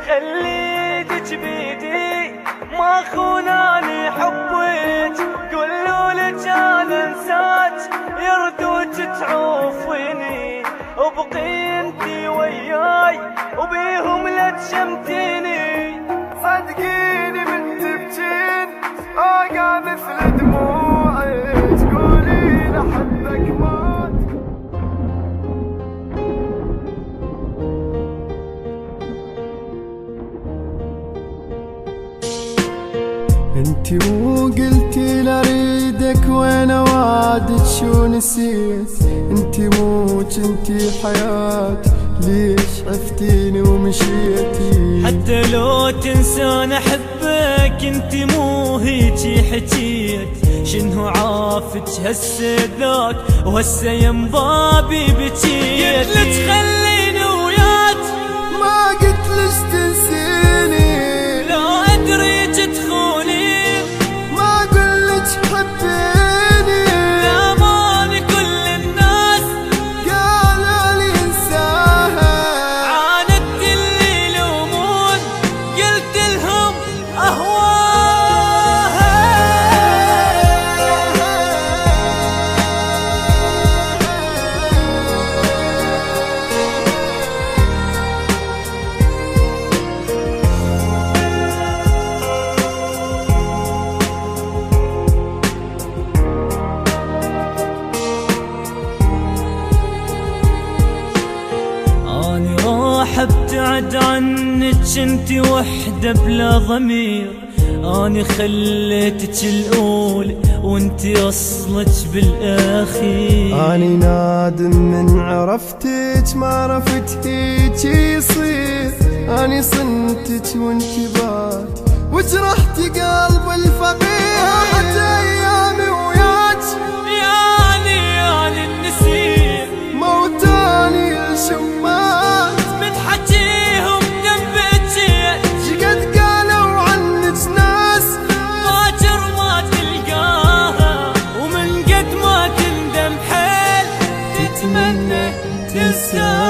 خليتك بيدي ما خوناني حبك، قولوا لك انا انساك يردوك تعوفيني، وبقي انتي وياي وبيهم لا تشمتيني. صدقيني من تبكين اقع مثل دموعك، تقولي لحبك مات. انتي مو قلتي لاريدك وانا وعدك شو نسيت، انتي مو جنتي حياتي ليش عفتيني ومشيتي. حتى لو تنسان احبك انتي مو هيجي حكيت، شنو عافك هسه ذاك وهسه يم بابي بكيت. قلت خليني وياك ما قلتلش تنسيني، لا ادريك تخوني ما قلت حبيني، لأمان كل الناس قالوا لي انساها، عاندت اللي يلومون قلت لهم اهواها. اني راح ابتعد عنك انتي وحدة بلا ضمير، اني خليتك الاولى وانتي اصلك بالاخير. اني نادم من عرفتك ما عرفت هيجي يصير، اني صنتك وانتي بات وجرحتي قلب الفقير. راحت ايامي وياك يعني النسيم، موتاني الشمات من حكيهم دنبتي، شقد قالوا عنك ناس باكر ما تلقاها، ومن قد ما تندم حيل تتمنى تنساها.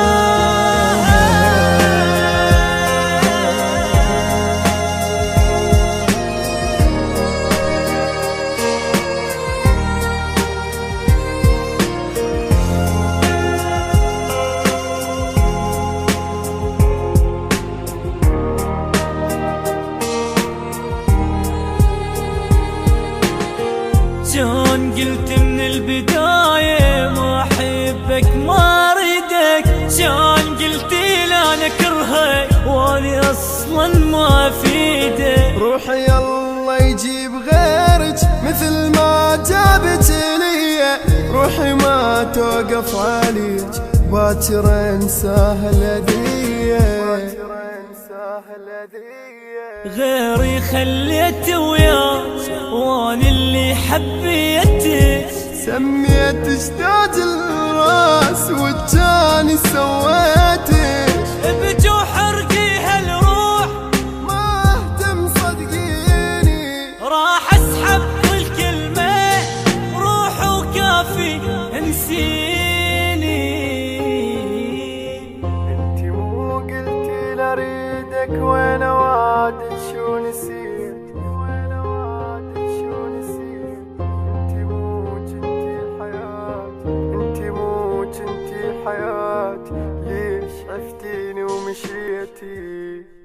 كان قلت من البداية ما أحبك ما أريدك، كان قلتي لا نكرهك واني أصلا ما أفيدك. روحي الله يجيب غيرك مثل ما جابت لي، روحي ما توقف عليك باكر انساها الهدية. غيري خليت وياك واني اللي حبيتك، سميتك تاج الراس والجاني سويتك. بجوح حرقي هالروح ما اهتم صدقيني، راح اسحب كل كلمة روح وكافي انسيني. انتي مو قلتي لاريدك وانا وعدك شو نسيت، وانا وعدك شو نسيت. انتي مو جنتي حياتي، انتي مو جنتي حياتي ليش عفتيني ومشيتي.